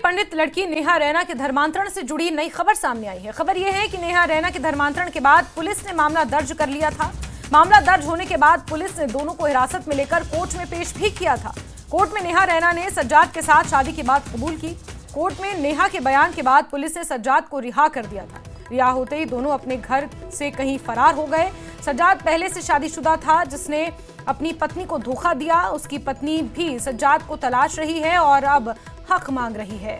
पंडित लड़की नेहा रैना के धर्मांतरण से जुड़ी नई खबर सामने आई है। खबर यह है कि नेहा रैना के धर्मांतरण के बाद पुलिस ने मामला दर्ज कर लिया था। मामला दर्ज होने के बाद पुलिस ने दोनों को हिरासत में लेकर कोर्ट में पेश भी किया था। कोर्ट में नेहा रैना ने सज्जाद के साथ शादी की बात कबूल की। कोर्ट में नेहा के बयान के बाद पुलिस ने सज्जाद को रिहा कर दिया था। रिहा होते ही दोनों अपने घर से कहीं फरार हो गए। सज्जाद पहले से शादीशुदा था, जिसने अपनी पत्नी को धोखा दिया। उसकी पत्नी भी सज्जाद को तलाश रही है और अब हक मांग रही है।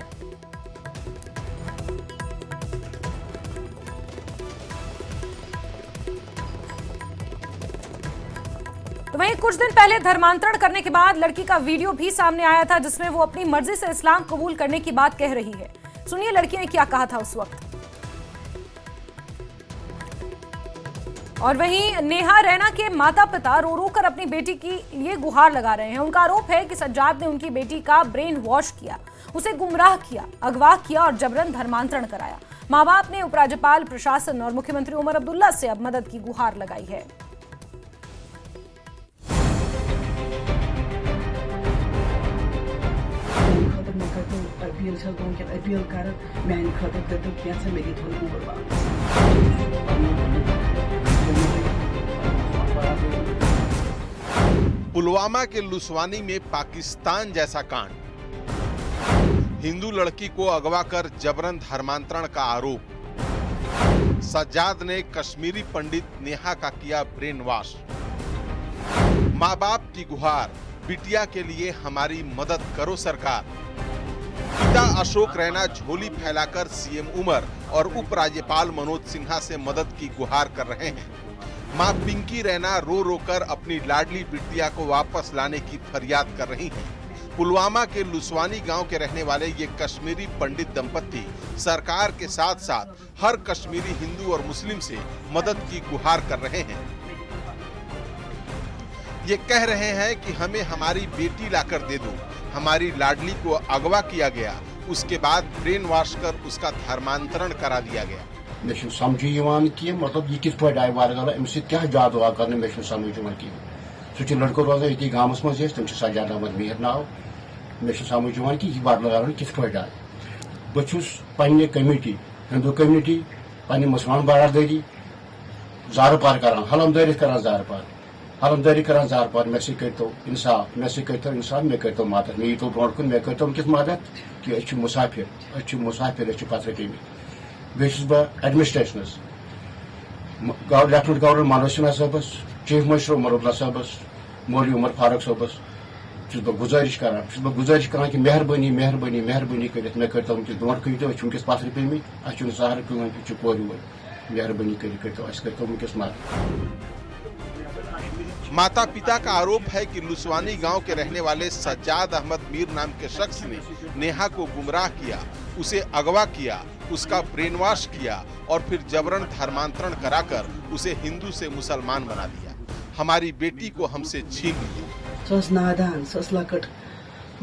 तो वहीं कुछ दिन पहले धर्मांतरण करने के बाद लड़की का वीडियो भी सामने आया था, जिसमें वो अपनी मर्जी से इस्लाम कबूल करने की बात कह रही है। सुनिए लड़की ने क्या कहा था उस वक्त। और वहीं नेहा रैना के माता पिता रो रो कर अपनी बेटी की लिए गुहार लगा रहे हैं। उनका आरोप है कि सज्जाद ने उनकी बेटी का ब्रेन वॉश किया, उसे गुमराह किया, अगवा किया और जबरन धर्मांतरण कराया। मां बाप ने उपराज्यपाल, प्रशासन और मुख्यमंत्री उमर अब्दुल्ला से अब मदद की गुहार लगाई है। पुलवामा के लुसवानी में पाकिस्तान जैसा कांड, हिंदू लड़की को अगवा कर जबरन धर्मांतरण का आरोप, सज्जाद ने कश्मीरी पंडित नेहा का किया ब्रेन वॉश, मां बाप की गुहार, बिटिया के लिए हमारी मदद करो सरकार। पिता अशोक रैना झोली फैलाकर सीएम उमर और उपराज्यपाल मनोज सिन्हा से मदद की गुहार कर रहे हैं। मां पिंकी रैना रो रो कर अपनी लाडली बिटिया को वापस लाने की फरियाद कर रही हैं। पुलवामा के लुसवानी गांव के रहने वाले ये कश्मीरी पंडित दंपत्ति सरकार के साथ साथ हर कश्मीरी हिंदू और मुस्लिम से मदद की गुहार कर रहे हैं। ये कह रहे हैं कि हमें हमारी बेटी लाकर दे दो। हमारी लाडली को अगवा किया गया, उसके बाद ब्रेन वॉश कर उसका धर्मांतरण करा दिया गया। मे समझी कि मतलब यह कित आय वारगल अम्स क्या जादू आ कर मे समझ कह सह लड़को रोजान ये गाँवस मज तम सज्जाद अहमद मीर नाव। मे समझ कि यह वारगल कित आय बहुस पे कमेटी हिंदू कमेटी पे मुसलमान बरादरी जार पार कर हलमदरी कर जार पार हलमदरी कर जार पार। मे सो इंसाफ, मे सो इंसाफ, मे कर मदद। मे यीतो ब्रो कुन मे कर वनकस मदद कि मुसाफिर पत्र गमि। बेस बह एडमिनिस्ट्रेशनस लेफ्टिनेंट गवर्नर मनोज सिन्हा साहबस, चीफ मिनिस्टर उमर अब्दुल्ला साहबस, मौलवी उमर फारूक साहबस गुजारिश कर कि मेहरबानी मेहरबानी मेहरबानी कर मे कर वनकस ब्रो कन वनकस पत्र पेमित अह सहर कह कोर वो मेहरबानी कर वनकस मदद। माता पिता का आरोप है कि लुसवानी गांव के रहने वाले सज्जाद अहमद मीर नाम के शख्स ने नेहा को गुमराह किया, उसे अगवा किया, उसका ब्रेन वॉश किया और फिर जबरन धर्मांतरण कराकर उसे हिंदू से मुसलमान बना दिया। हमारी बेटी को हमसे छीन लिया। नादान लकट,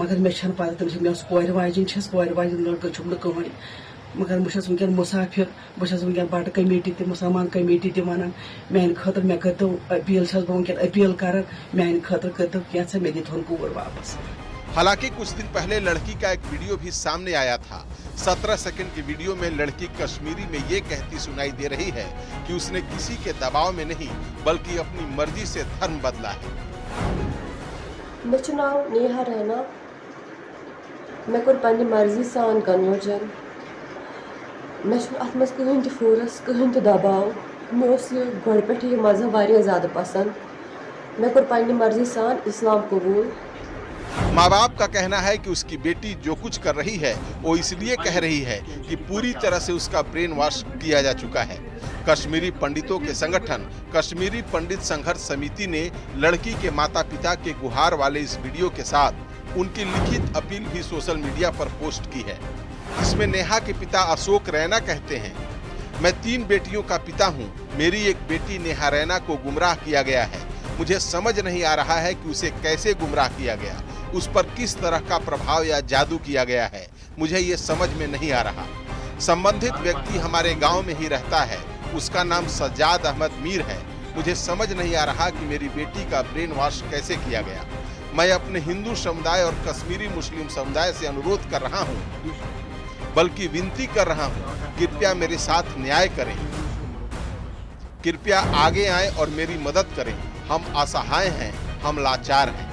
मगर मे पता तम कोर वाजिन लड़का कहन, मगर बहुत वनकन मुसाफिर, बहुत वनकन बट कमेटी मुसलमान कमेटी वन मान खतर मे कर अपील वनकन अपील कर मान खतर कर क्या मे दिन कूर वापस। हालांकि कुछ दिन पहले लड़की का एक वीडियो भी सामने आया था। 17 सेकंड की वीडियो में लड़की कश्मीरी में ये कहती सुनाई दे रही है कि उसने किसी के दबाव में नहीं बल्कि अपनी मर्जी से धर्म बदला है। मे नाव नेहा रैना, मे कोर पन्ने मर्जी सान कन्वर्जन। मे अत मज कहन त फोर्स, कहन त दबाव। मे गोड़ पे यह मजहब वारिया ज़्यादा पसंद। मे कोर पन्ने मर्जी सान इस्लाम कबूल। माँ बाप का कहना है कि उसकी बेटी जो कुछ कर रही है वो इसलिए कह रही है कि पूरी तरह से उसका ब्रेन वॉश किया जा चुका है। कश्मीरी पंडितों के संगठन कश्मीरी पंडित संघर्ष समिति ने लड़की के माता पिता के गुहार वाले इस वीडियो के साथ उनकी लिखित अपील भी सोशल मीडिया पर पोस्ट की है। इसमें नेहा के पिता अशोक रैना कहते हैं, मैं 3 बेटियों का पिता हूँ। मेरी एक बेटी नेहा रैना को गुमराह किया गया है। मुझे समझ नहीं आ रहा है कि उसे कैसे गुमराह किया गया, उस पर किस तरह का प्रभाव या जादू किया गया है, मुझे ये समझ में नहीं आ रहा। संबंधित व्यक्ति हमारे गांव में ही रहता है, उसका नाम सज्जाद अहमद मीर है। मुझे समझ नहीं आ रहा कि मेरी बेटी का ब्रेन वॉश कैसे किया गया। मैं अपने हिंदू समुदाय और कश्मीरी मुस्लिम समुदाय से अनुरोध कर रहा हूं, बल्कि विनती कर रहा हूं, कृपया मेरे साथ न्याय करें, कृपया आगे आएं और मेरी मदद करें। हम असहाय हैं, हम लाचार हैं।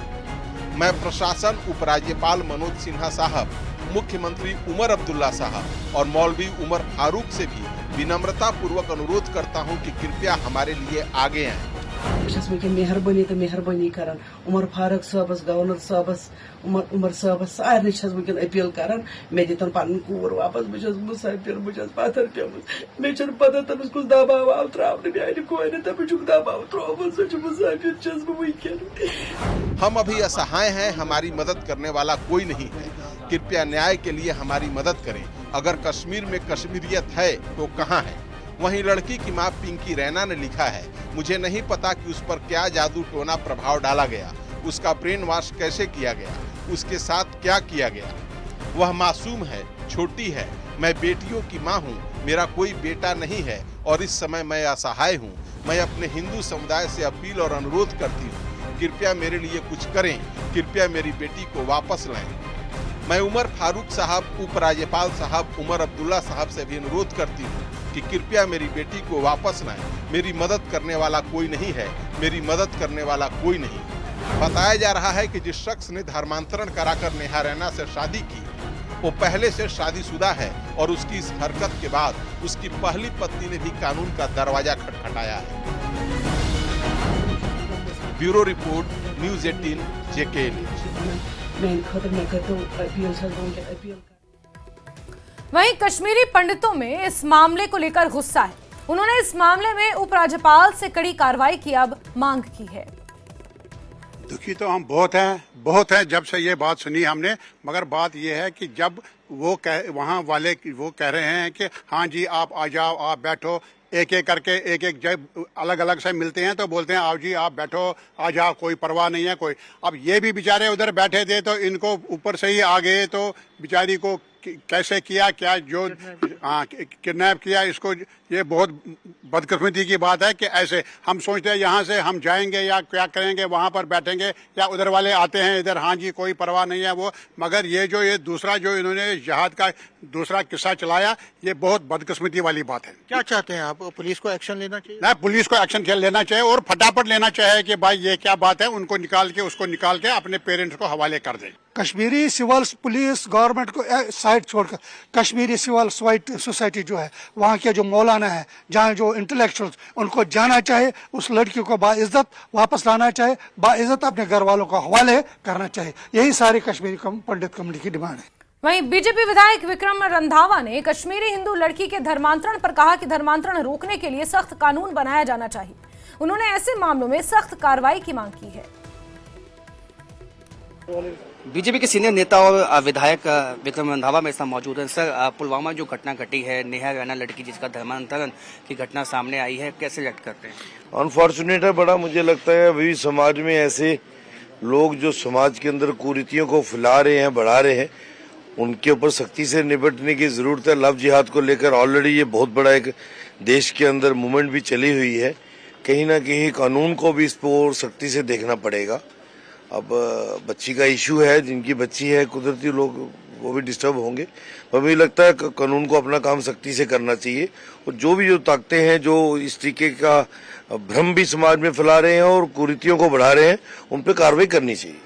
मैं प्रशासन, उपराज्यपाल मनोज सिन्हा साहब, मुख्यमंत्री उमर अब्दुल्ला साहब और मौलवी उमर फारूक से भी विनम्रता पूर्वक अनुरोध करता हूं कि कृपया हमारे लिए आगे आएं। मेहरबानी तो मेहरबानी करान उमर फारूक साहबस, गवर्नर साहबस, उमर साहबस सारे वुन अपील करान मे दितन पन कूर वापस। बहुत मुसाफिर, बहुत पथर पेमुत, मे पता तमिस कुछ दबाव आव त्रावन मेरे कोर तमिस दबाव त्रोवन सो मुसाफिर वह। हम अभी असहाय हैं, हमारी मदद करने वाला कोई नहीं है। कृपया न्याय के लिए हमारी मदद करें। अगर कश्मीर में कश्मीरियत है तो कहाँ है? वहीं लड़की की मां पिंकी रैना ने लिखा है, मुझे नहीं पता कि उस पर क्या जादू टोना प्रभाव डाला गया, उसका ब्रेन वॉश कैसे किया गया, उसके साथ क्या किया गया। वह मासूम है, छोटी है, मैं बेटियों की मां हूं, मेरा कोई बेटा नहीं है और इस समय मैं असहाय हूं। मैं अपने हिंदू समुदाय से अपील और अनुरोध करती हूं, कृपया मेरे लिए कुछ करें, कृपया मेरी बेटी को वापस लाएं। मैं उमर फारूक साहब, उपराज्यपाल साहब उमर अब्दुल्ला साहब से भी अनुरोध करती हूँ कि कृपया मेरी बेटी को वापस लाएं। मेरी मदद करने वाला कोई नहीं है, मेरी मदद करने वाला कोई नहीं। बताया जा रहा है कि जिस शख्स ने धर्मांतरण कराकर नेहा रैना से शादी की, वो पहले से शादीशुदा है और उसकी इस हरकत के बाद उसकी पहली पत्नी ने भी कानून का दरवाजा खटखटाया है। Bureau report, news 18 JK news. वहीं कश्मीरी पंडितों में इस मामले को लेकर गुस्सा है। उन्होंने इस मामले में उपराज्यपाल से कड़ी कार्रवाई की अब मांग की है। दुखी तो हम बहुत हैं जब से ये बात सुनी हमने, मगर बात ये है कि जब वो वहाँ वाले वो कह रहे हैं कि हाँ जी आप आ जाओ, आप बैठो, एक एक करके एक जब अलग अलग से मिलते हैं तो बोलते हैं आओ जी आप बैठो, आ जाओ, कोई परवाह नहीं है कोई। अब ये भी बेचारे उधर बैठे थे तो इनको ऊपर से ही आ गए तो बेचारी को कैसे किया, क्या जो किडनैप किया, इसको ये बहुत बदकिस्मती की बात है कि ऐसे हम सोचते हैं यहाँ से हम जाएंगे या क्या करेंगे, वहाँ पर बैठेंगे या उधर वाले आते हैं इधर, हाँ जी कोई परवाह नहीं है वो। मगर ये दूसरा जो इन्होंने जहाद का दूसरा किस्सा चलाया, ये बहुत बदकिस्मती वाली बात है। क्या चाहते हैं आप? पुलिस को एक्शन लेना चाहिए? ना, पुलिस को एक्शन लेना चाहिए और फटाफट लेना चाहिए कि भाई ये क्या बात है, उनको उसको निकाल के अपने पेरेंट्स को हवाले कर दें। कश्मीरी सिविल पुलिस गवर्नमेंट को साइड छोड़कर कश्मीरी सिविल सोसाइटी जो है, वहाँ के जो मौलाना है, जहाँ जो इंटेलेक्चुअल्स, उनको जाना चाहिए, उस लड़की को बाइज्जत वापस लाना चाहिए, बाइज्जत अपने घर वालों को हवाले करना चाहिए। यही सारी कश्मीरी पंडित कम्युनिटी की डिमांड है। वहीं बीजेपी विधायक विक्रम रंधावा ने कश्मीरी हिंदू लड़की के धर्मांतरण पर कहा कि धर्मांतरण रोकने के लिए सख्त कानून बनाया जाना चाहिए। उन्होंने ऐसे मामलों में सख्त कार्रवाई की मांग की है। बीजेपी के सीनियर नेता और विधायक विक्रम रंधावा मेरे साथ मौजूद हैं। सर, पुलवामा जो घटना घटी है, नेहा रैना लड़की जिसका धर्मांतरण की घटना सामने आई है, कैसे रिएक्ट करते हैं? अनफॉर्चुनेट है बड़ा। मुझे लगता है अभी समाज में ऐसे लोग जो समाज के अंदर कुरीतियों को फैला रहे हैं, बढ़ा रहे हैं, उनके ऊपर सख्ती से निपटने की जरूरत है। लव जिहाद को लेकर ऑलरेडी ये बहुत बड़ा एक देश के अंदर मूवमेंट भी चली हुई है। कहीं ना कहीं कानून को भी इस पर सख्ती से देखना पड़ेगा। अब बच्ची का इशू है, जिनकी बच्ची है, कुदरती लोग वो भी डिस्टर्ब होंगे। पर मुझे लगता है कानून को अपना काम सख्ती से करना चाहिए और जो ताकतें हैं जो इस तरीके का भ्रम भी समाज में फैला रहे हैं और कुरीतियों को बढ़ा रहे हैं, उन पर कार्रवाई करनी चाहिए।